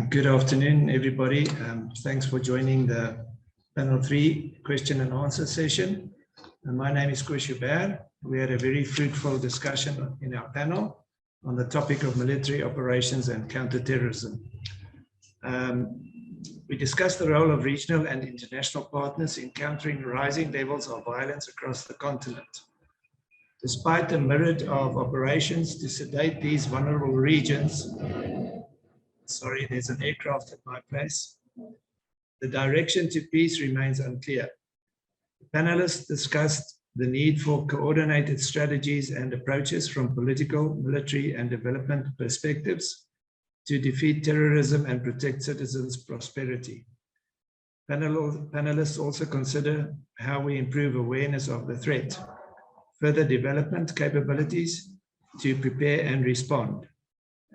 Good afternoon, everybody. Thanks for joining the panel 3 question and answer session. My name is Koos Joubert. We had a very fruitful discussion in our panel on the topic of military operations and counterterrorism. We discussed the role of regional and international partners in countering rising levels of violence across the continent. Despite a myriad of operations to sedate these vulnerable regions, sorry, there's an aircraft at my place. The direction to peace remains unclear. The panelists discussed the need for coordinated strategies and approaches from political, military, and development perspectives to defeat terrorism and protect citizens' prosperity. Panelists also consider how we improve awareness of the threat, further development capabilities to prepare and respond,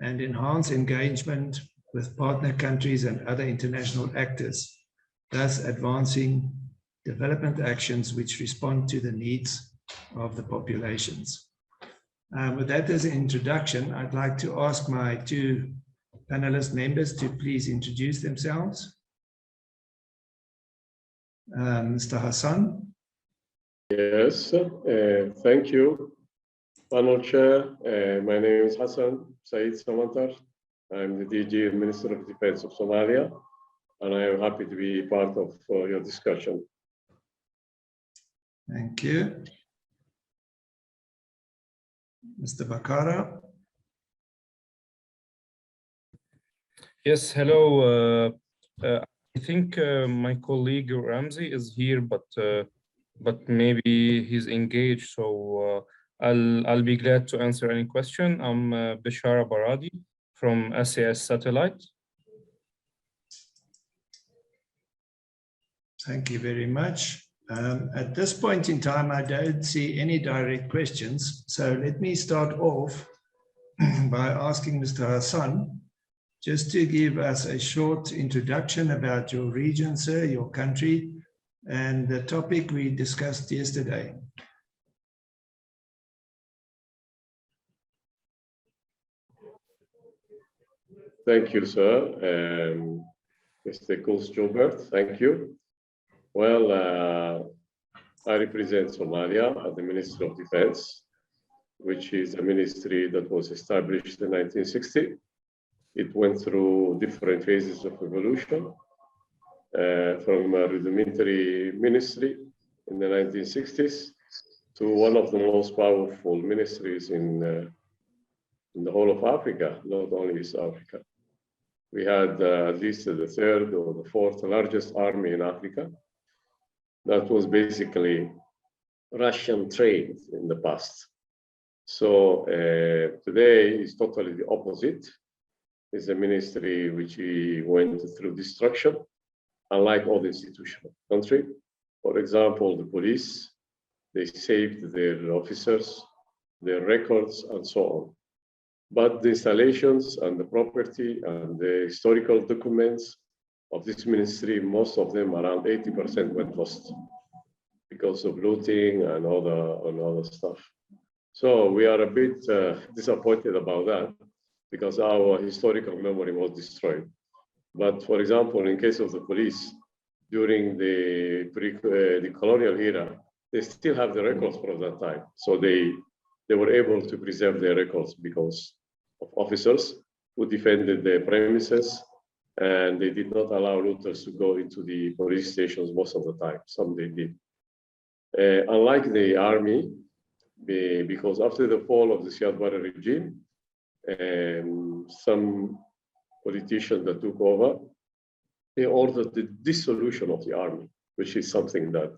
and enhance engagement with partner countries and other international actors, thus advancing development actions which respond to the needs of the populations. With that as an introduction, I'd like to ask my two panelist members to please introduce themselves. Mr. Hassan. Yes, thank you, panel chair. My name is Hassan Said Samantar. I'm the DG and Minister of Defense of Somalia, and I am happy to be part of your discussion. Thank you. Mr. Bakara. Yes, hello. I think my colleague Ramzi is here, but maybe he's engaged, so I'll be glad to answer any question. I'm Bishara Baradi from SAS Satellite. Thank you very much. At this point in time, I don't see any direct questions, so let me start off by asking Mr. Hassan just to give us a short introduction about your region, sir, your country, and the topic we discussed yesterday. Thank you, sir. Mr. Koos Joubert, thank you. Well, I represent Somalia as the Minister of Defense, which is a ministry that was established in 1960. It went through different phases of evolution, from a rudimentary ministry in the 1960s to one of the most powerful ministries in the whole of Africa, not only East Africa. We had at least the third or the fourth largest army in Africa. That was basically Russian trained in the past. So today is totally the opposite. It's a ministry which went through destruction, unlike other institutions of the country. For example, the police, they saved their officers, their records, and so on. But the installations and the property and the historical documents of this ministry, most of them, around 80%, went lost because of looting and other stuff. So we are a bit disappointed about that because our historical memory was destroyed. But for example, in case of the police, during the colonial era, they still have the records from that time. So they were able to preserve their records because of officers who defended their premises, and they did not allow looters to go into the police stations most of the time. Some they did. Unlike the army, because after the fall of the Siad Barre regime, some politicians that took over, they ordered the dissolution of the army, which is something that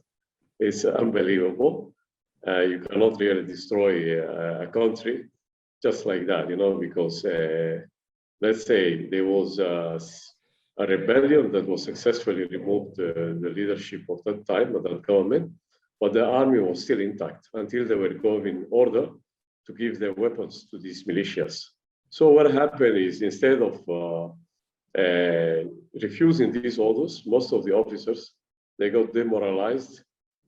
is unbelievable. You cannot really destroy a country just like that, you know, because let's say there was a rebellion that was successfully removed the leadership of that time, of that government, but the army was still intact until they were given order to give their weapons to these militias. So what happened is, instead of refusing these orders, most of the officers, they got demoralized,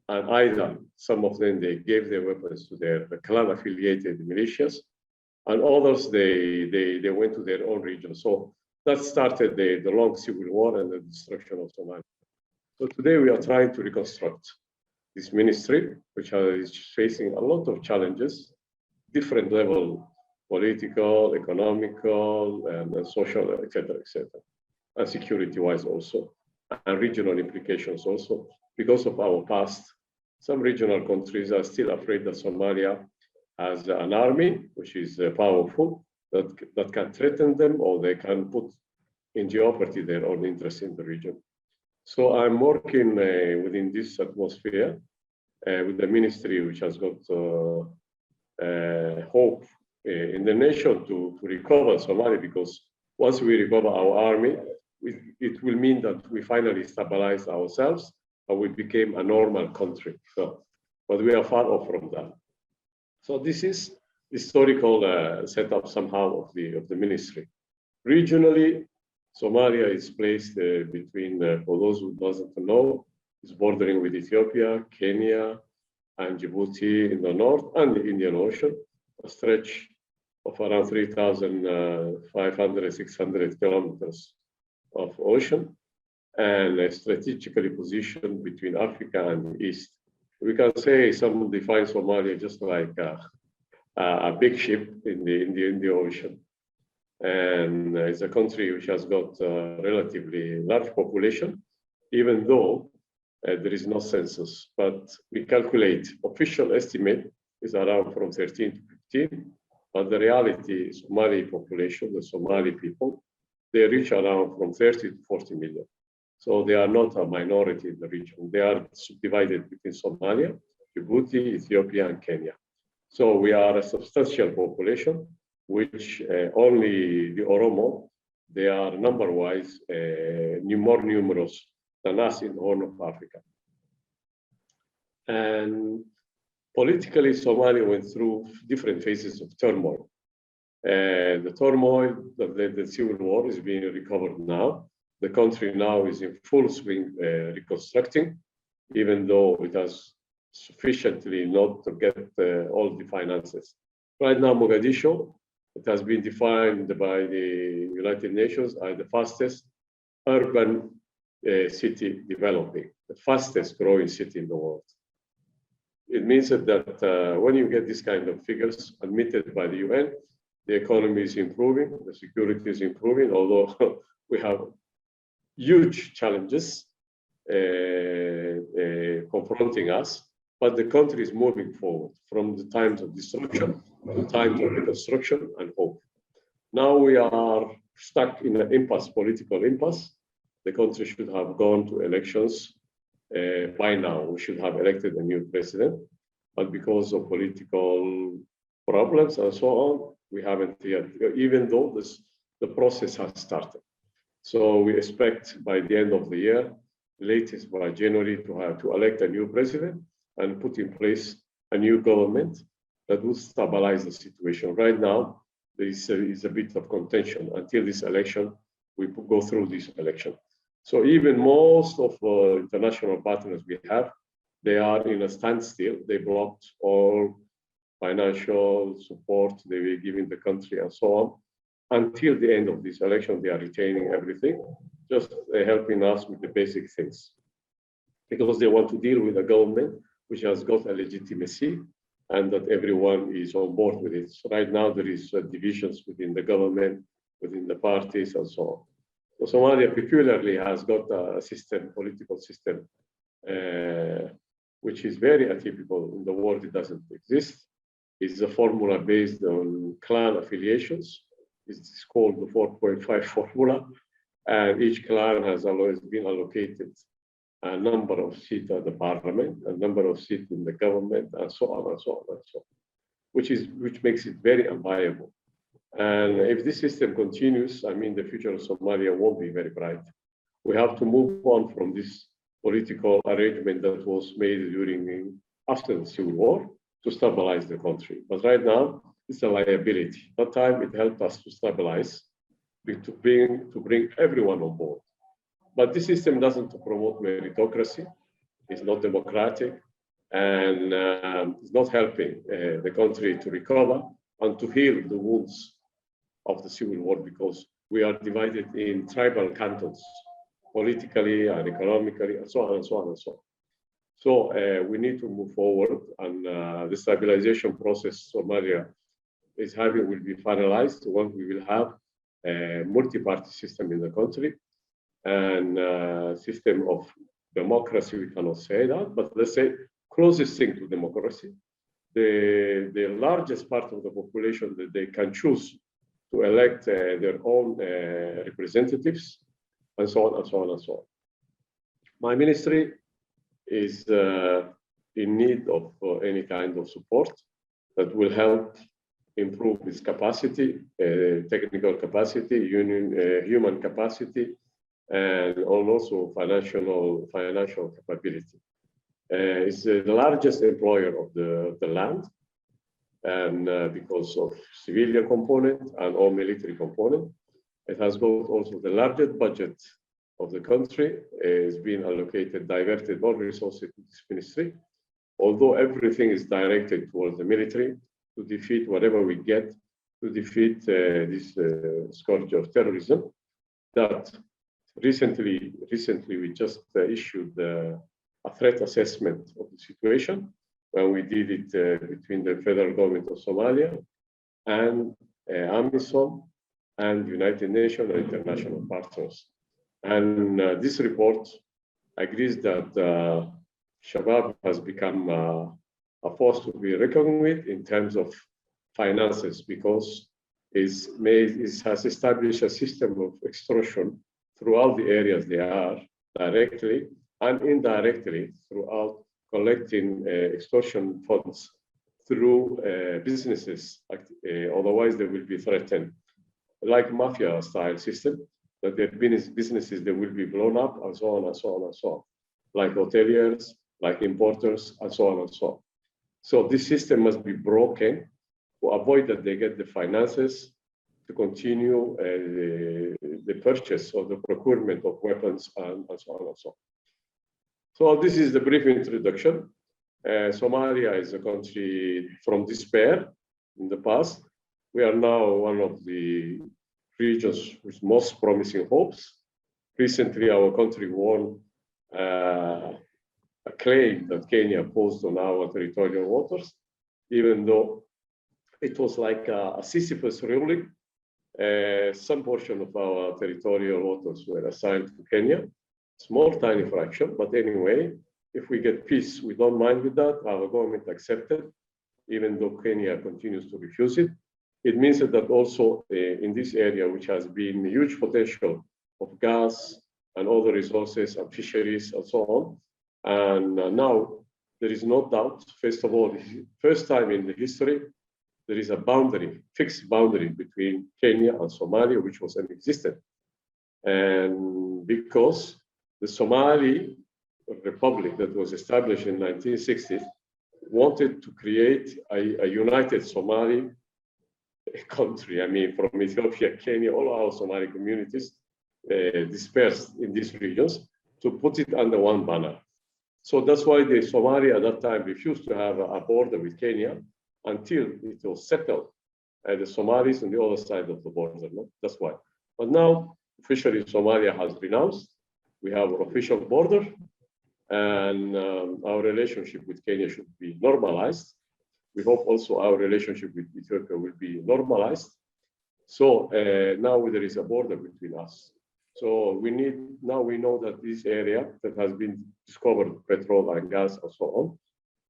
and either some of them, they gave their weapons to their clan-affiliated militias, and others, they went to their own region. So that started the long civil war and the destruction of Somalia. So today we are trying to reconstruct this ministry, which is facing a lot of challenges, different level, political, economical, and social, etc., and security-wise also, and regional implications also. Because of our past, some regional countries are still afraid that Somalia has an army, which is powerful, that can threaten them, or they can put in jeopardy their own interest in the region. So I'm working within this atmosphere with the ministry, which has got hope in the nation to recover Somalia, because once we recover our army, it will mean that we finally stabilize ourselves and we became a normal country. So, but we are far off from that. So this is historical setup somehow of the ministry. Regionally, Somalia is placed between, for those who doesn't know, is bordering with Ethiopia, Kenya, and Djibouti in the north, and the Indian Ocean, a stretch of around 3,500, 600 kilometers of ocean, and strategically positioned between Africa and the East. We can say some define Somalia just like a big ship in the ocean. And it's a country which has got a relatively large population, even though there is no census. But we calculate, official estimate is around from 13 to 15, but the reality, Somali population, the Somali people, they reach around from 30 to 40 million. So they are not a minority in the region. They are subdivided between Somalia, Djibouti, Ethiopia, and Kenya. So we are a substantial population, which only the Oromo, they are number-wise more numerous than us in the Horn of Africa. And politically, Somalia went through different phases of turmoil. The turmoil that led the civil war is being recovered now. The country now is in full swing reconstructing, even though it has sufficiently not to get all the finances. Right now, Mogadishu, it has been defined by the United Nations as the fastest urban city developing, the fastest growing city in the world. It means that when you get this kind of figures admitted by the UN, the economy is improving, the security is improving, although we have huge challenges confronting us, but the country is moving forward from the times of destruction to times of reconstruction and hope. Now we are stuck in an impasse, political impasse. The country should have gone to elections by now. We should have elected a new president, but because of political problems and so on, we haven't yet, even though the process has started. So we expect by the end of the year, latest by January, to elect a new president and put in place a new government that will stabilize the situation. Right now, there is a bit of contention until this election, we go through this election. So even most of international partners we have, they are in a standstill. They blocked all financial support they were giving the country and so on. Until the end of this election, they are retaining everything, just helping us with the basic things. Because they want to deal with a government which has got a legitimacy and that everyone is on board with it. So right now, there is divisions within the government, within the parties and so on. So Somalia peculiarly has got a system, political system, which is very atypical in the world. It doesn't exist. It's a formula based on clan affiliations. It's called the 4.5 formula. And each clan has always been allocated a number of seats at the parliament, a number of seats in the government, and so on and so on and so on, which makes it very unviable. And if this system continues, I mean, the future of Somalia won't be very bright. We have to move on from this political arrangement that was made after the Civil War to stabilize the country. But right now, it's a liability. That time, it helped us to stabilize, to bring everyone on board. But this system doesn't promote meritocracy. It's not democratic, and it's not helping the country to recover and to heal the wounds of the Civil War, because we are divided in tribal cantons, politically and economically, and so on and so on and so on. So we need to move forward, and the stabilization process Somalia is having will be finalized when we will have a multi-party system in the country and system of democracy. We cannot say that, but let's say closest thing to democracy. The largest part of the population that they can choose to elect their own representatives, and so on and so on and so on. My ministry is in need of any kind of support that will help improve its capacity, technical capacity, human capacity, and also financial capability. It's the largest employer of the land, and because of civilian component and all military component, it has got also the largest budget of the country. Is being allocated, diverted all resources to this ministry, although everything is directed towards the military to defeat whatever we get, to defeat this scourge of terrorism. That recently we just issued a threat assessment of the situation when we did it between the federal government of Somalia and AMISOM and United Nations and international partners. And this report agrees that Shabab has become a force to be reckoned with in terms of finances, because it has established a system of extortion throughout the areas they are, directly and indirectly, throughout collecting extortion funds through businesses. Otherwise, they will be threatened, like mafia-style system, that their businesses, they will be blown up, and so on and so on and so on, like hoteliers, like importers, and so on and so on. So this system must be broken to avoid that they get the finances to continue the purchase or the procurement of weapons and so on and so on. So this is the brief introduction. Somalia is a country from despair in the past. We are now one of the regions with most promising hopes. Recently, our country won a claim that Kenya posed on our territorial waters, even though it was like a Sisyphus ruling. Some portion of our territorial waters were assigned to Kenya, small, tiny fraction, but anyway, if we get peace, we don't mind with that. Our government accepted, even though Kenya continues to refuse it. It means that also in this area, which has been a huge potential of gas and other resources and fisheries and so on, and now there is no doubt, first of all, first time in the history, there is a boundary, fixed boundary between Kenya and Somalia, which was non-existent. And because the Somali Republic that was established in 1960 wanted to create a united Somali country. I mean, from Ethiopia, Kenya, all our Somali communities dispersed in these regions, to put it under one banner. So that's why the Somalia at that time refused to have a border with Kenya until it was settled, the Somalis on the other side of the border. No? That's why. But now, officially, Somalia has renounced. We have an official border, and our relationship with Kenya should be normalized. We hope also our relationship with Ethiopia will be normalized. So now there is a border between us. So now we know that this area that has been discovered, petrol and gas and so on,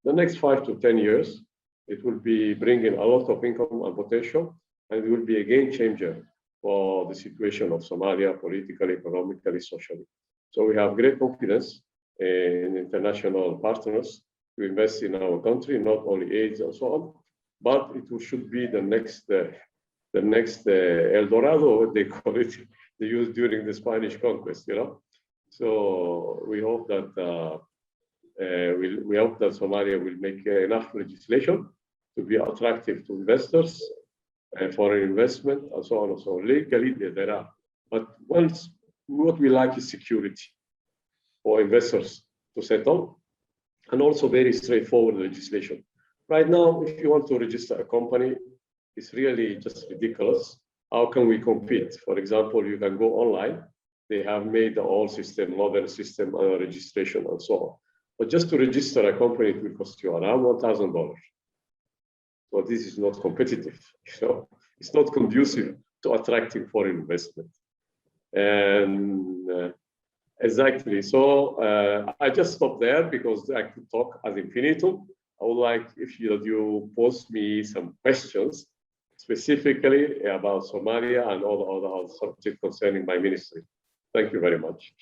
the next 5 to 10 years, it will be bringing a lot of income and potential, and it will be a game changer for the situation of Somalia, politically, economically, socially. So we have great confidence in international partners to invest in our country, not only aids and so on, but it should be the next El Dorado, they call it, they used during the Spanish conquest, you know. So we hope that we hope that Somalia will make enough legislation to be attractive to investors and foreign investment and so on and so on. Legally, there are, but what we like is security for investors to settle, and also very straightforward legislation. Right now, if you want to register a company, it's really just ridiculous. how can we compete? For example, you can go online. They have made the whole system, modern system, registration and so on. But just to register a company, it will cost you around $1,000. So this is not competitive. It's not conducive to attracting foreign investment. And exactly. So I just stop there because I could talk ad infinitum. I would like if you post me some questions specifically about Somalia and all the other subjects concerning my ministry. Thank you very much.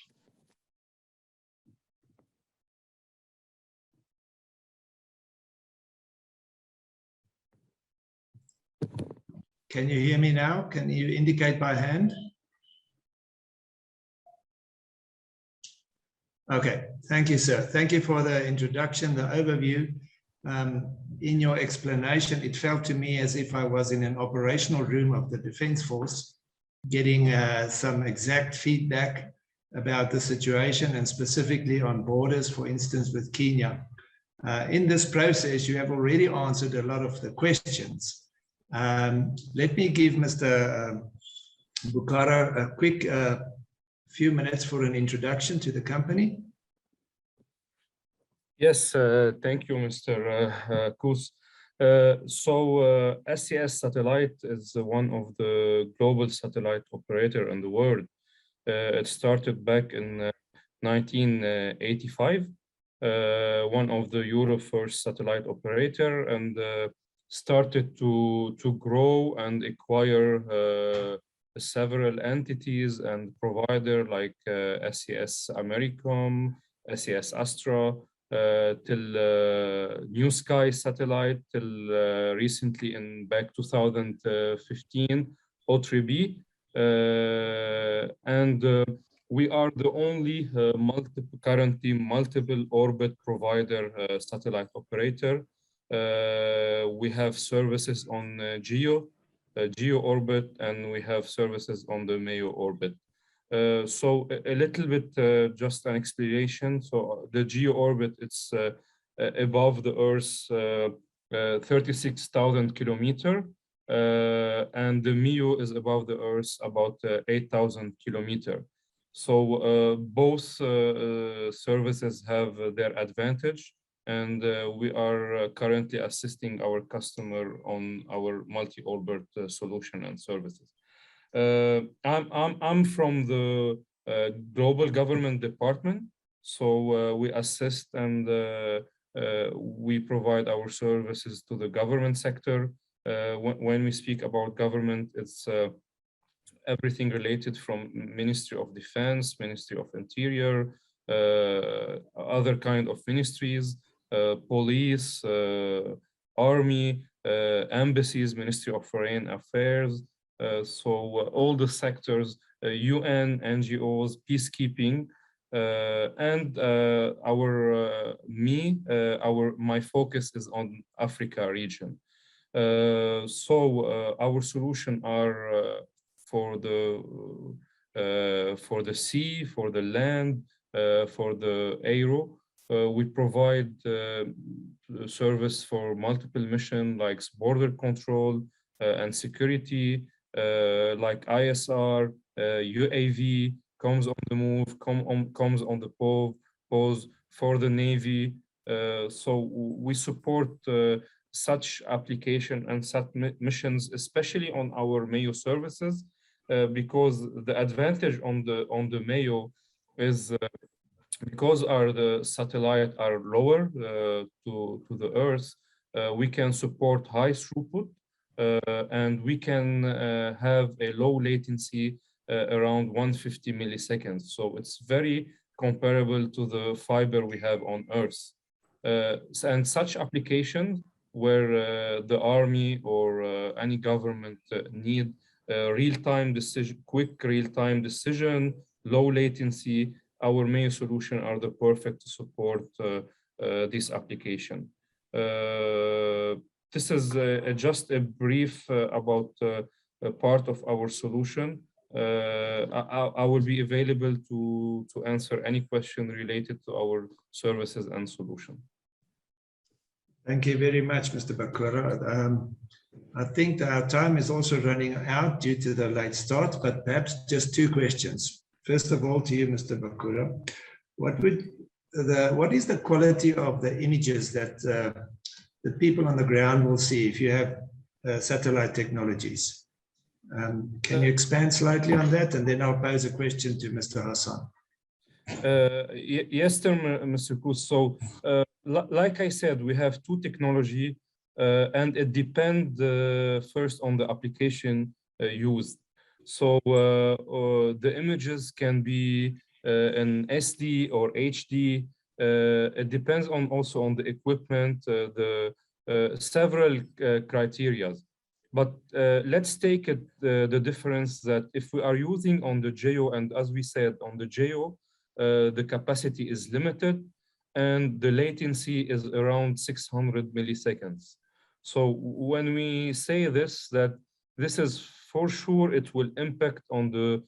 Can you hear me now? Can you indicate by hand? Okay, thank you, sir. Thank you for the introduction, the overview. In your explanation, it felt to me as if I was in an operational room of the Defense Force, getting some exact feedback about the situation and specifically on borders, for instance, with Kenya. In this process, you have already answered a lot of the questions. Let me give Mr. Bukhara a quick few minutes for an introduction to the company. Yes, thank you, Mr. Kus. SES Satellite is one of the global satellite operator in the world. It started back in 1985, one of the Europe's first satellite operator, and started to grow and acquire several entities and provider like SES Americom, SES Astra, till New Sky Satellite, till recently in back 2015, O3B. And we are the only currently multiple orbit provider satellite operator. We have services on GEO orbit, and we have services on the MEO orbit. So a little bit just an explanation. So the GEO orbit, it's above the Earth 36,000 kilometers, and the MEO is above the Earth about 8,000 kilometers. So both services have their advantage, and we are currently assisting our customer on our multi-orbit solution and services. I'm from the global government department, so we assist and we provide our services to the government sector. When we speak about government, it's everything related from Ministry of Defense, Ministry of Interior, other kind of ministries, police, army, embassies, Ministry of Foreign Affairs. So all the sectors, UN, NGOs, peacekeeping, and my focus is on Africa region. So our solution are for the sea, for the land, for the aero. We provide service for multiple missions like border control and security, like ISR, UAV, comes on the move, comes on the pause for the Navy. So we support such application and such missions, especially on our MEO services, because the advantage on the MEO is because the satellite are lower to the Earth, we can support high throughput, and we can have a low latency around 150 milliseconds. So it's very comparable to the fiber we have on Earth. And such applications where the army or any government need real-time decision, quick real-time decision, low latency, our MEO solution are the perfect to support this application. This is just a brief about a part of our solution. I will be available to answer any question related to our services and solution. Thank you very much, Mr. Bakura. I think that our time is also running out due to the late start, but perhaps just two questions. First of all, to you, Mr. Bakura, what is the quality of the images that the people on the ground will see if you have satellite technologies? Can you expand slightly on that? And then I'll pose a question to Mr. Hassan. Yes, Mr. Kus. So, like I said, we have two technology, and it depends first on the application used. So the images can be in SD or HD. It depends on also on the equipment, the several criteria. But let's take it the difference that if we are using on the GEO, and as we said on the GEO, the capacity is limited and the latency is around 600 milliseconds. So when we say this, that this is for sure, it will impact on the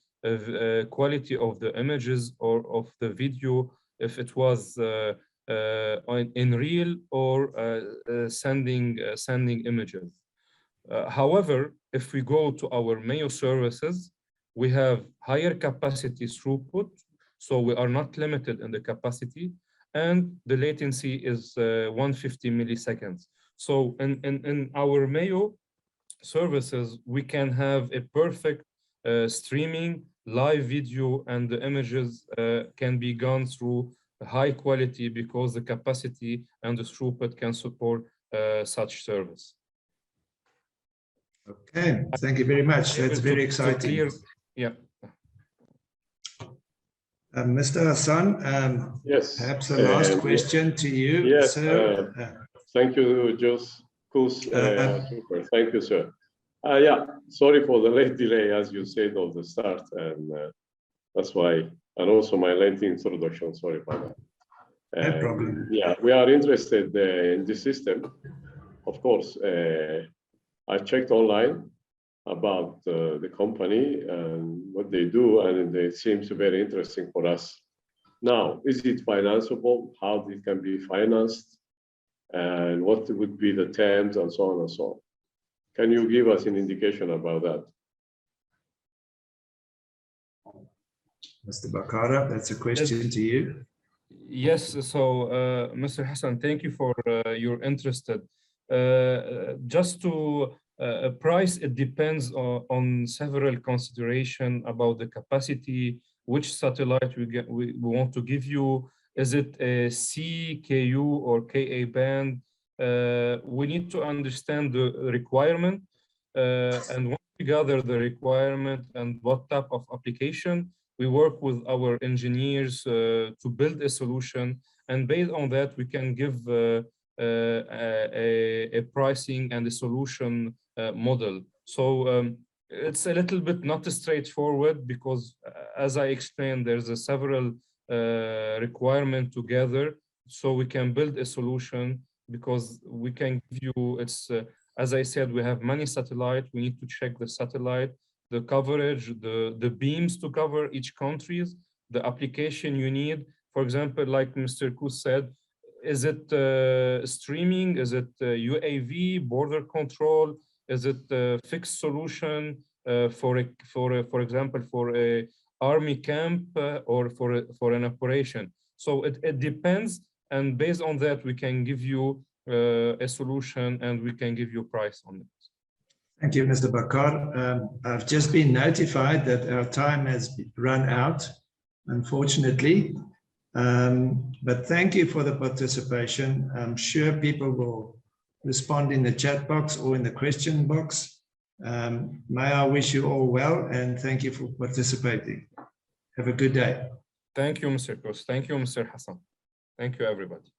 quality of the images or of the video if it was in real or sending images. However, if we go to our Mayo services, we have higher capacity throughput, so we are not limited in the capacity, and the latency is 150 milliseconds. So in our Mayo services, we can have a perfect streaming, live video, and the images can be gone through high quality because the capacity and the throughput can support such service. Okay, thank you very much. That's very exciting. Yeah. Mr. Hassan, yes. Perhaps the last question to you, yes, sir. Thank you, Jos. Thank you, sir. Yeah, sorry for the late delay, as you said at the start, and that's why, and also my lengthy introduction. Sorry for that. No problem. Yeah, we are interested in this system. Of course, I checked online about the company and what they do, and it seems very interesting for us. Now, is it financeable? How it can be financed? And what would be the terms and so on and so on? Can you give us an indication about that? Mr. Bakara, that's a question to you. Yes, so Mr. Hassan, thank you for your interest. Just to price, it depends on several considerations about the capacity, which satellite we want to give you. Is it a C, KU, or KA band? We need to understand the requirement, and once we gather the requirement and what type of application, we work with our engineers to build a solution, and based on that, we can give a pricing and a solution model. So it's a little bit not straightforward because, as I explained, there's a several requirement together, so we can build a solution because we can give you. It's as I said, we have many satellites. We need to check the satellite, the coverage, the beams to cover each countries, the application you need. For example, like Mr. Kus said, is it streaming? Is it UAV, border control? Is it a fixed solution for example, for a army camp or for an operation? So it depends, and based on that, we can give you a solution and we can give you a price on it. Thank you, Mr. Bakar. I've just been notified that our time has run out, unfortunately. But thank you for the participation. I'm sure people will respond in the chat box or in the question box. May I wish you all well, and thank you for participating. Have a good day. Thank you, Mr. Kus. Thank you, Mr. Hassan. Thank you, everybody.